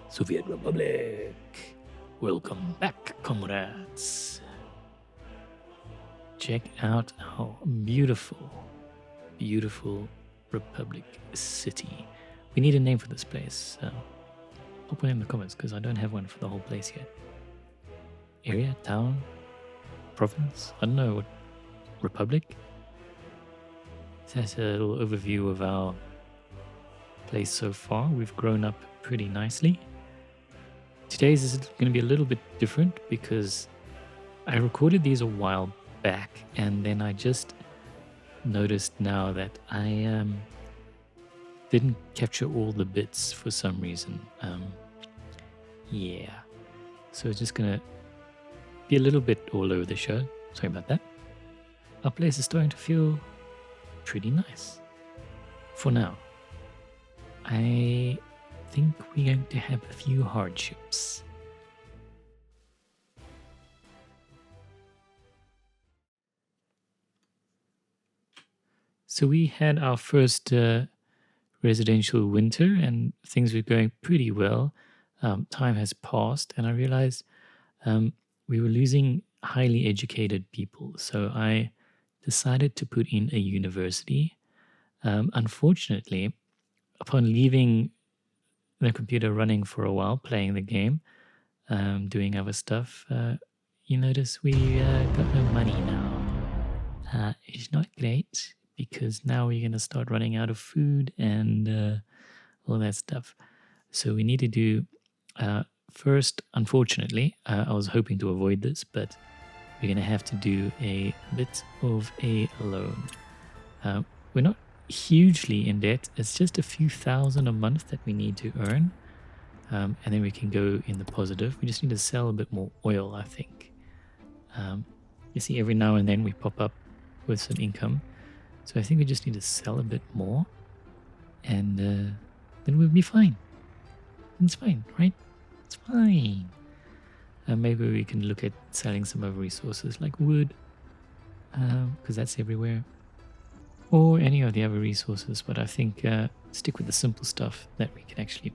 Soviet Republic. Welcome back, comrades. Check out our beautiful, beautiful Republic City. We need a name for this place. I'll put it in the comments because I don't have one for the whole place yet. Area, town, province, I don't know what. Republic? That's a little overview of our place so far. We've grown up pretty nicely. Today's is going to be a little bit different because I recorded these a while back and then I just noticed now that I didn't capture all the bits for some reason. Yeah, so it's just gonna be a little bit all over the show. Sorry about that. Our place is starting to feel pretty nice for now. I think we're going to have a few hardships. So we had our first residential winter and things were going pretty well. Time has passed and I realized we were losing highly educated people. So I decided to put in a university. Unfortunately, upon leaving the computer running for a while, playing the game, doing other stuff, you notice we got no money now. It's not great because now we're going to start running out of food and all that stuff. So we need to do first, unfortunately, I was hoping to avoid this, but we're going to have to do a bit of a loan. We're not hugely in debt. It's just a few thousand a month that we need to earn. And then we can go in the positive. We just need to sell a bit more oil, I think. You see, every now and then we pop up with some income. So I think we just need to sell a bit more. And then we'll be fine. It's fine, right? It's fine. Maybe we can look at selling some other resources like wood. Because that's everywhere. Or any of the other resources, but I think stick with the simple stuff that we can actually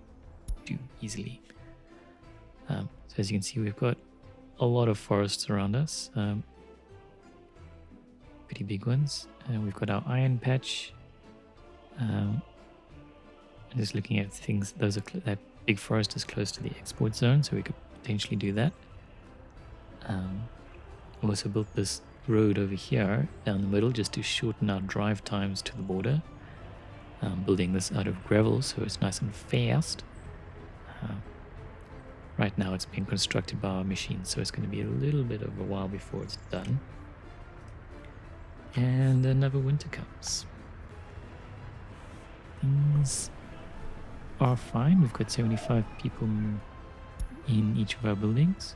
do easily. So as you can see, we've got a lot of forests around us, pretty big ones. We've got our iron patch. Just looking at things, that big forest is close to the export zone, so we could potentially do that. Also built this road over here down the middle just to shorten our drive times to the border. Building this out of gravel so it's nice and fast. Right now it's being constructed by our machine, so it's going to be a little bit of a while before it's done. And another winter comes. Things are fine. We've got 75 people in each of our buildings.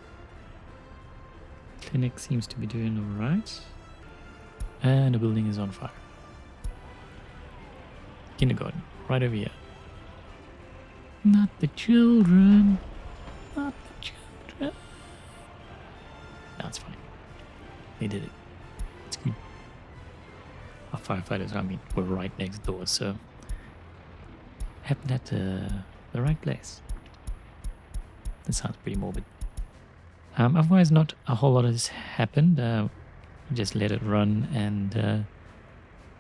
Clinic seems to be doing alright. And the building is on fire. Kindergarten, right over here. Not the children. Not the children. No, it's fine. They did it. It's good. Our firefighters, I mean, we're right next door, so happened at the right place. That sounds pretty morbid. Otherwise, not a whole lot has happened. Just let it run and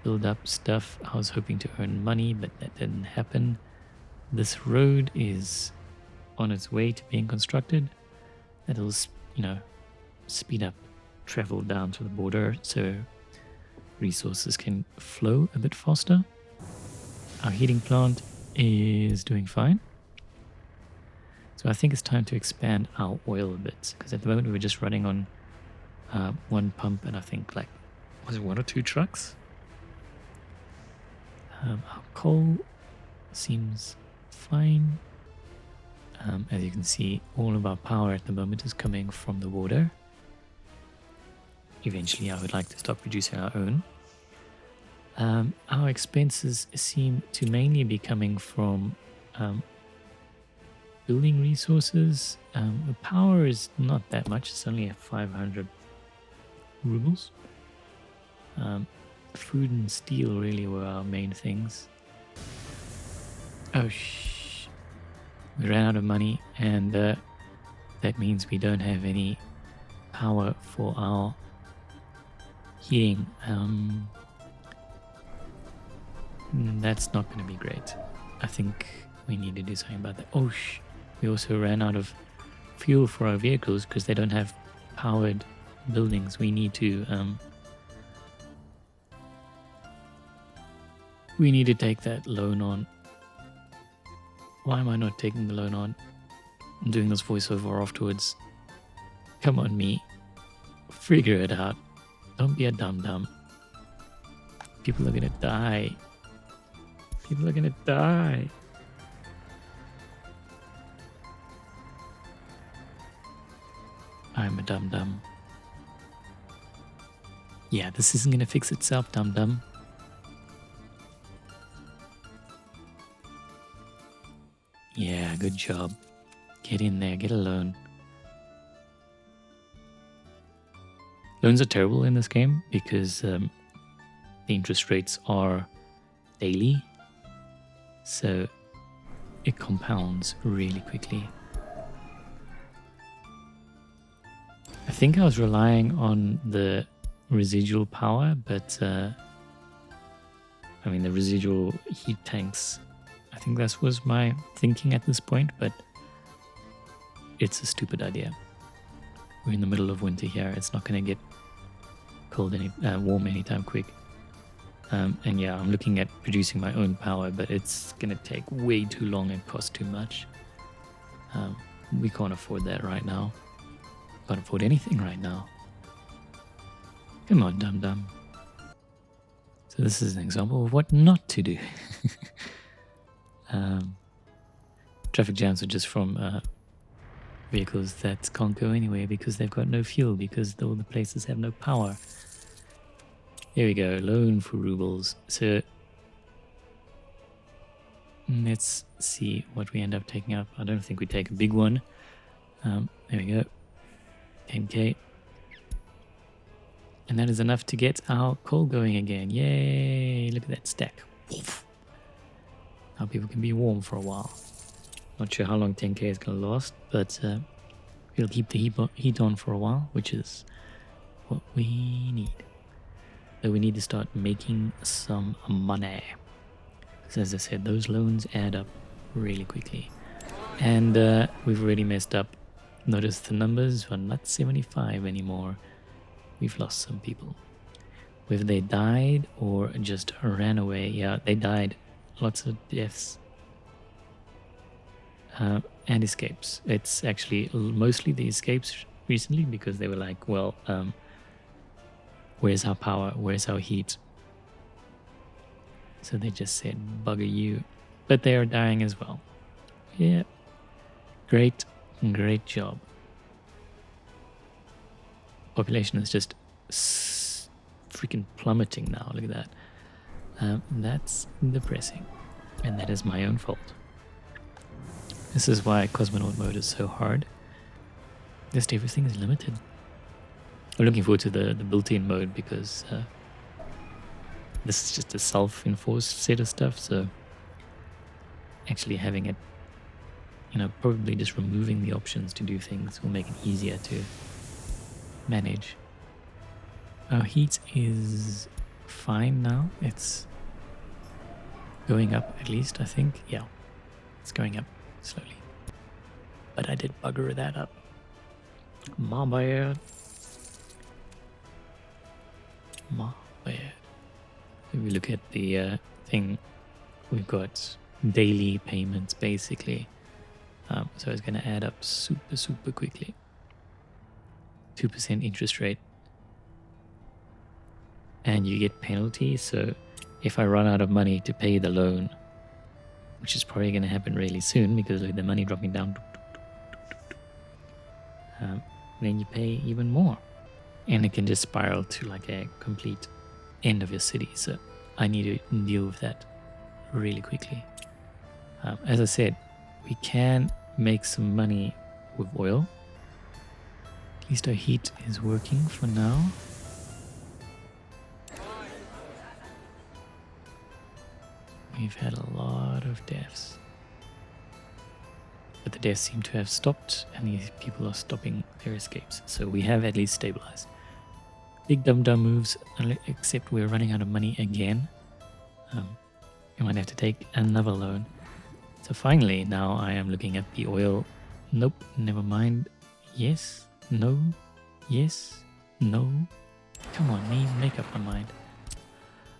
build up stuff. I was hoping to earn money, but that didn't happen. This road is on its way to being constructed. That'll, speed up travel down to the border so resources can flow a bit faster. Our heating plant is doing fine. So I think it's time to expand our oil a bit, because at the moment we were just running on one pump and I think was it 1 or 2 trucks? Our coal seems fine. As you can see, all of our power at the moment is coming from the water. Eventually I would like to start producing our own. Our expenses seem to mainly be coming from building resources. The power is not that much, it's only at 500 rubles. Food and steel really were our main things. Oh, We ran out of money, and that means we don't have any power for our heating. That's not going to be great. I think we need to do something about that. Oh, we also ran out of fuel for our vehicles because they don't have powered buildings. We need to take that loan on. Why am I not taking the loan on? I'm doing this voiceover afterwards. Come on, me. Figure it out. Don't be a dum-dum. People are gonna die. People are gonna die. I'm a dum-dum. Yeah, this isn't gonna fix itself, dum-dum. Yeah, good job. Get in there, get a loan. Loans are terrible in this game because the interest rates are daily, so it compounds really quickly. I think I was relying on the residual power, but the residual heat tanks, I think that was my thinking at this point, but it's a stupid idea. We're in the middle of winter here. It's not going to get warm anytime quick. And yeah, I'm looking at producing my own power, but it's going to take way too long and cost too much. We can't afford that right now. Can't afford anything right now. Come on, dum-dum. So this is an example of what not to do. Traffic jams are just from vehicles that can't go anywhere because they've got no fuel, because all the places have no power. There we go, loan for rubles. So let's see what we end up taking up. I don't think we take a big one. There we go, 10k. And that is enough to get our coal going again. Yay, look at that stack. Now people can be warm for a while. Not sure how long 10k is going to last, but it'll keep the heat on for a while, which is what we need. So we need to start making some money. Because as I said, those loans add up really quickly. And we've already messed up. Notice the numbers are not 75 anymore. We've lost some people. Whether they died or just ran away. Yeah, they died. Lots of deaths. And escapes. It's actually mostly the escapes recently because they were like, well, where's our power? Where's our heat? So they just said, bugger you. But they are dying as well. Yeah. Great job. Population is just freaking plummeting now. Look at that. That's depressing. And that is my own fault. This is why Cosmonaut Mode is so hard. Just everything is limited. I'm looking forward to the built-in mode because this is just a self-enforced set of stuff, so actually having it, probably just removing the options to do things will make it easier to manage. Our heat is fine now. It's going up at least, I think. Yeah, it's going up slowly. But I did bugger that up. My bad. If we look at the thing, we've got daily payments basically. So it's going to add up super quickly. 2% interest rate. And you get penalties. So if I run out of money to pay the loan, which is probably going to happen really soon because look at the money dropping down, then you pay even more. And it can just spiral to like a complete end of your city. So I need to deal with that really quickly. As I said, we can make some money with oil. At least our heat is working for now. We've had a lot of deaths. but the deaths seem to have stopped, and these people are stopping their escapes. So we have at least stabilized. Big dum-dum moves, except we're running out of money again. We might have to take another loan. So finally, now I am looking at the oil. Nope, never mind. Yes, no, yes, no. Come on, me, make up my mind.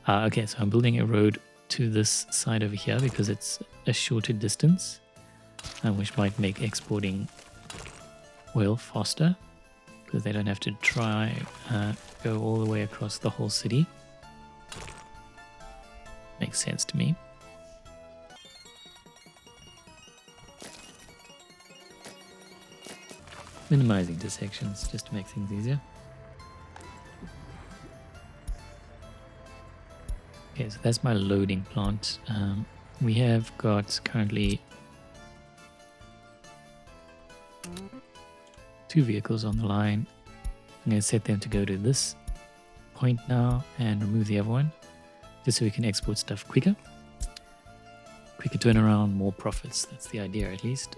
Okay, so I'm building a road to this side over here because it's a shorter distance, which might make exporting oil faster because they don't have to go all the way across the whole city. Makes sense to me. Minimizing intersections just to make things easier. Okay, so that's my loading plant. We have got currently 2 vehicles on the line. I'm going to set them to go to this point now and remove the other one, just so we can export stuff quicker. Quicker turnaround, more profits. That's the idea, at least.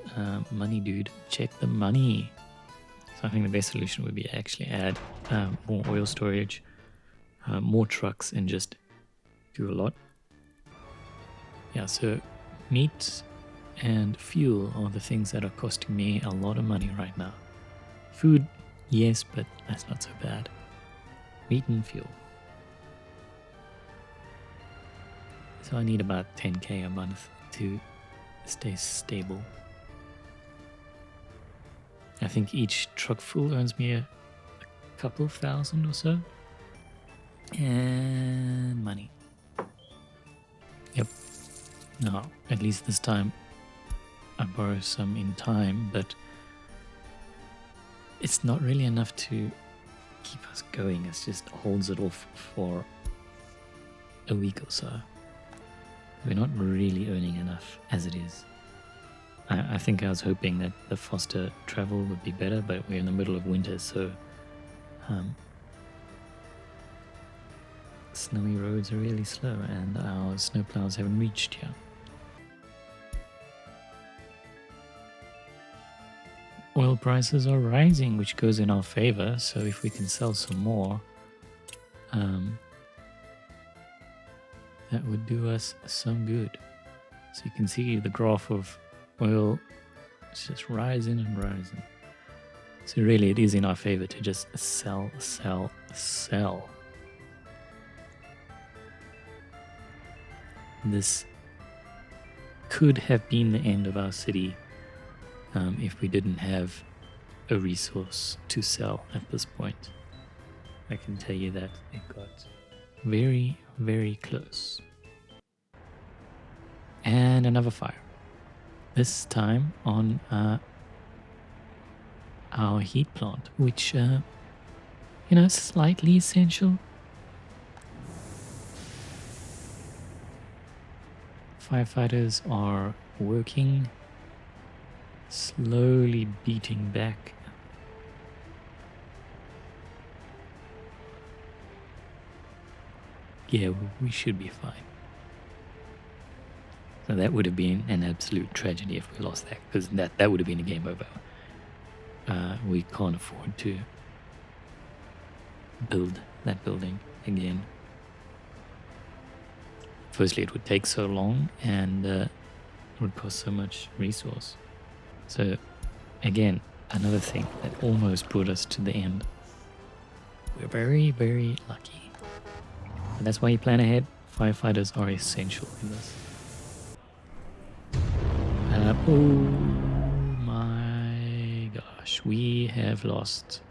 Money, dude. Check the money. So I think the best solution would be actually add more oil storage, more trucks, and just do a lot. Yeah, so meat and fuel are the things that are costing me a lot of money right now. Food, yes, but that's not so bad. Meat and fuel. So I need about 10k a month to stay stable. I think each truck full earns me a couple thousand or so. And money. Yep. Now, at least this time I borrow some in time, but it's not really enough to keep us going. It just holds it off for a week or so. We're not really earning enough as it is. I think I was hoping that the faster travel would be better, but we're in the middle of winter, so snowy roads are really slow, and our snowplows haven't reached yet. Oil prices are rising, which goes in our favor, so if we can sell some more, that would do us some good. So you can see the graph of oil is just rising and rising. So really it is in our favor to just sell, sell, sell. This could have been the end of our city if we didn't have a resource to sell at this point. I can tell you that it got very, very close. And another fire. This time on our heat plant, which, slightly essential. Firefighters are working, slowly beating back. Yeah, we should be fine. So that would have been an absolute tragedy if we lost that, because that would have been a game over. We can't afford to build that building again. Firstly, it would take so long, and it would cost so much resource. So, again, another thing that almost brought us to the end. We're very, very lucky. And that's why you plan ahead. Firefighters are essential in this. Oh my gosh, we have lost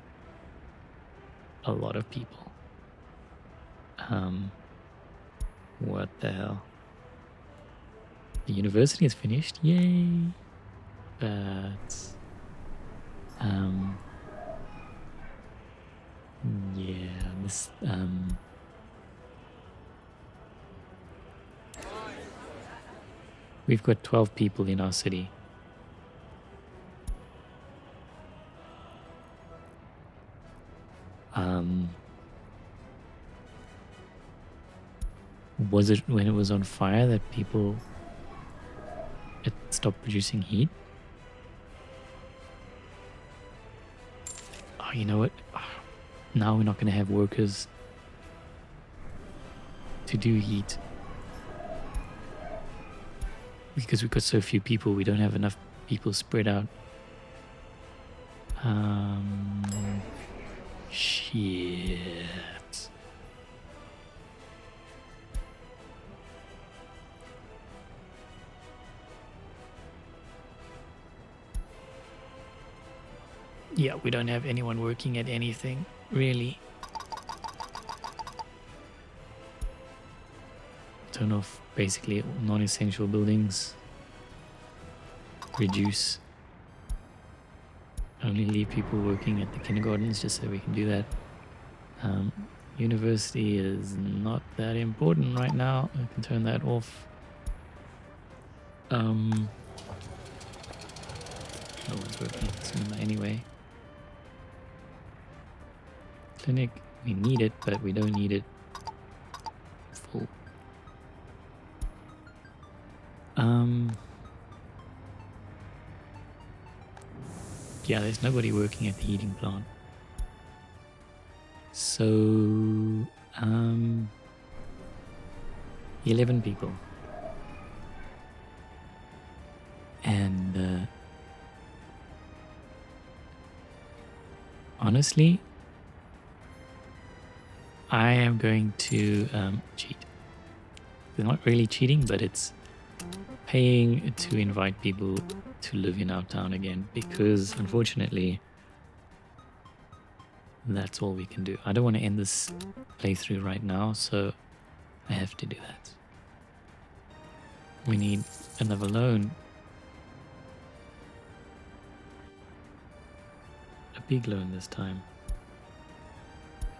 a lot of people. What the hell? The university is finished, yay! But yeah, this we've got 12 people in our city. Was it when it was on fire that it stopped producing heat? you know what? Now we're not going to have workers to do heat. Because we've got so few people, we don't have enough people spread out. Shit. Yeah, we don't have anyone working at anything, really. Turn off basically non-essential buildings. Reduce. Only leave people working at the kindergartens just so we can do that. University is not that important right now. I can turn that off. No one's working at the cinema anyway. Clinic, we need it, but we don't need it full. Yeah, there's nobody working at the heating plant. So, 11 people. And, honestly, I am going to cheat. It's not really cheating, but it's paying to invite people to live in our town again, because unfortunately that's all we can do. I don't want to end this playthrough right now, so I have to do that. We need another loan. A big loan this time.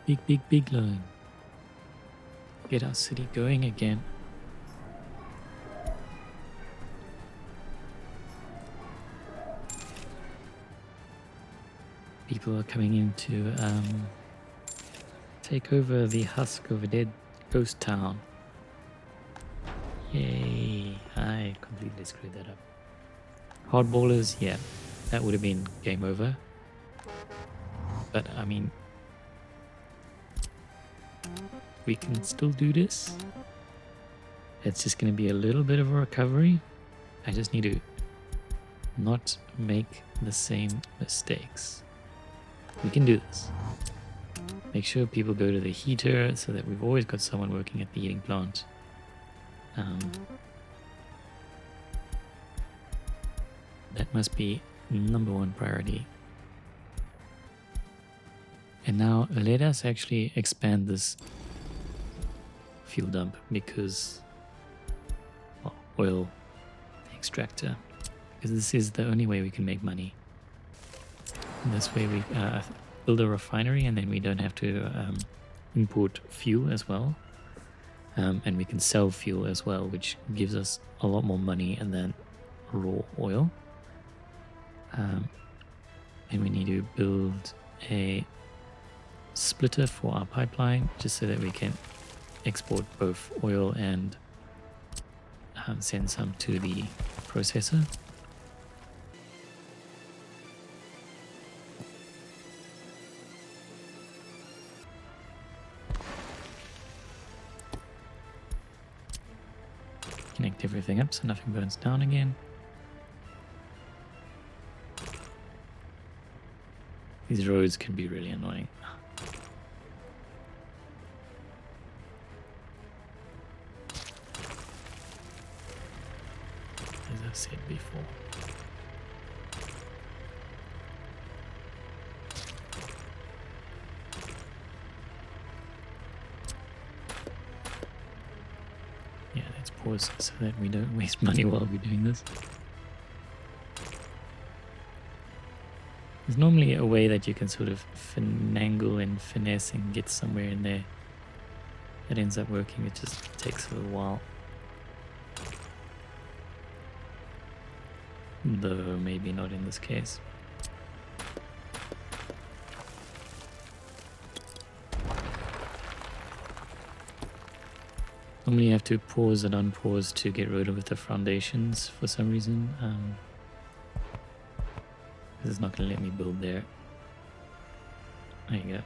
Big loan. Get our city going again. People are coming in to take over the husk of a dead ghost town. Yay. I completely screwed that up. Hardballers, yeah, that would have been game over. But I mean, we can still do this. It's just going to be a little bit of a recovery. I just need to not make the same mistakes. We can do this. Make sure people go to the heater so that we've always got someone working at the heating plant. That must be number one priority. And now let us actually expand this fuel dump, because, well, oil extractor, because this is the only way we can make money. And this way we build a refinery, and then we don't have to import fuel as well, and we can sell fuel as well, which gives us a lot more money than raw oil. And we need to build a splitter for our pipeline, just so that we can export both oil and send some to the processor. Connect everything up so nothing burns down again. These roads can be really annoying. As I said before. Yeah, let's pause so that we don't waste money while we're doing this. There's normally a way that you can sort of finagle and finesse and get somewhere in there that ends up working. It just takes a little while. Though maybe not in this case. Normally you have to pause and unpause to get rid of the foundations for some reason. It's not going to let me build there. There you go.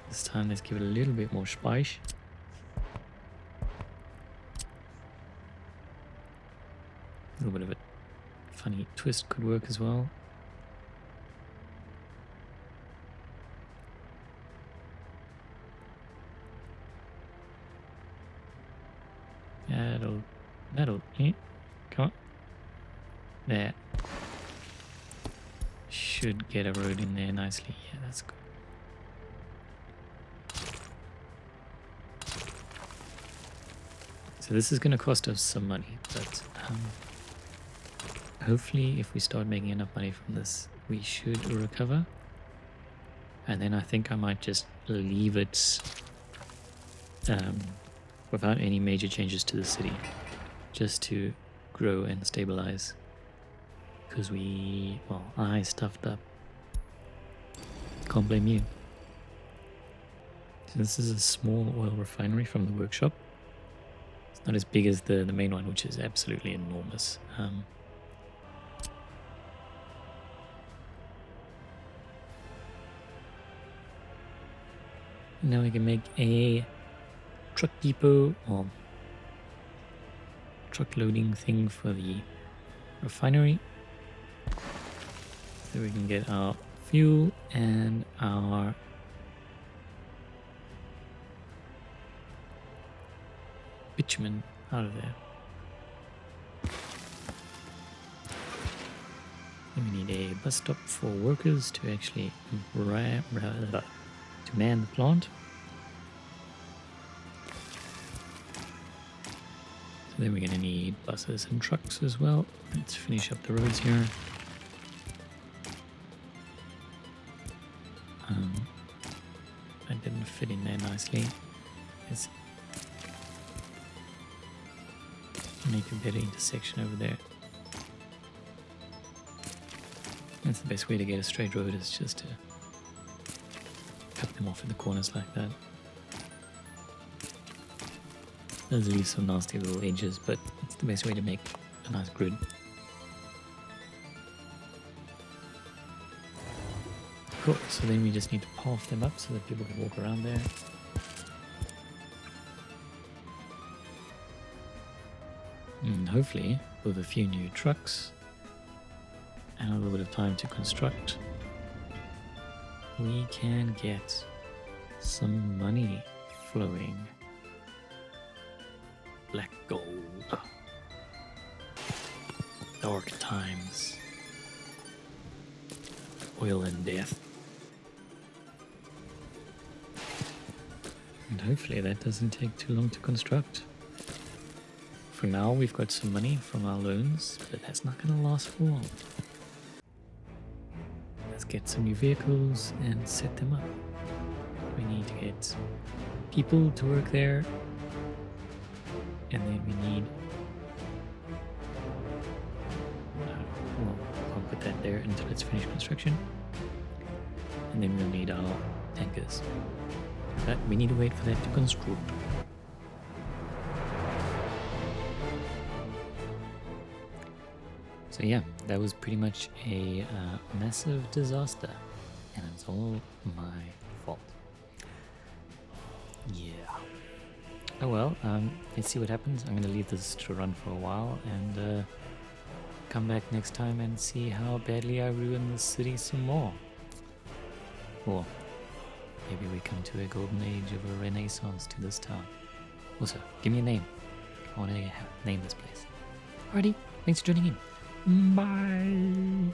This time let's give it a little bit more spice. A little bit of a funny twist could work as well. That'll, come on. That should get a road in there nicely. Yeah, that's good. So this is going to cost us some money, but hopefully if we start making enough money from this, we should recover. And then I think I might just leave it without any major changes to the city, just to grow and stabilize. Because I stuffed up. Can't blame you. So this is a small oil refinery from the workshop. It's not as big as the main one, which is absolutely enormous. Now we can make a truck depot or truck loading thing for the refinery, so we can get our fuel and our bitumen out of there. Then we need a bus stop for workers to actually man the plant. So then we're going to need buses and trucks as well. Let's finish up the roads here. That didn't fit in there nicely. Let's make a better intersection over there. That's the best way to get a straight road, is just to cut them off at the corners like that. Does leave some nasty little edges, but it's the best way to make a nice grid. Cool, so then we just need to path them up so that people can walk around there. And hopefully, with a few new trucks and a little bit of time to construct, we can get some money flowing. Black gold. Dark times. Oil and death. And hopefully that doesn't take too long to construct. For now we've got some money from our loans, but that's not going to last for long. Let's get some new vehicles and set them up. We need to get people to work there. And then we need, I'll put that there until it's finished construction. And then we'll need our tankers. But we need to wait for that to construct. So yeah, that was pretty much a massive disaster. And it's all my fault. Yeah. Oh well, let's see what happens. I'm going to leave this to run for a while and come back next time and see how badly I ruin the city some more. Or maybe we come to a golden age of a renaissance to this town. Also, give me a name. I want to name this place. Alrighty, thanks for joining in. Bye!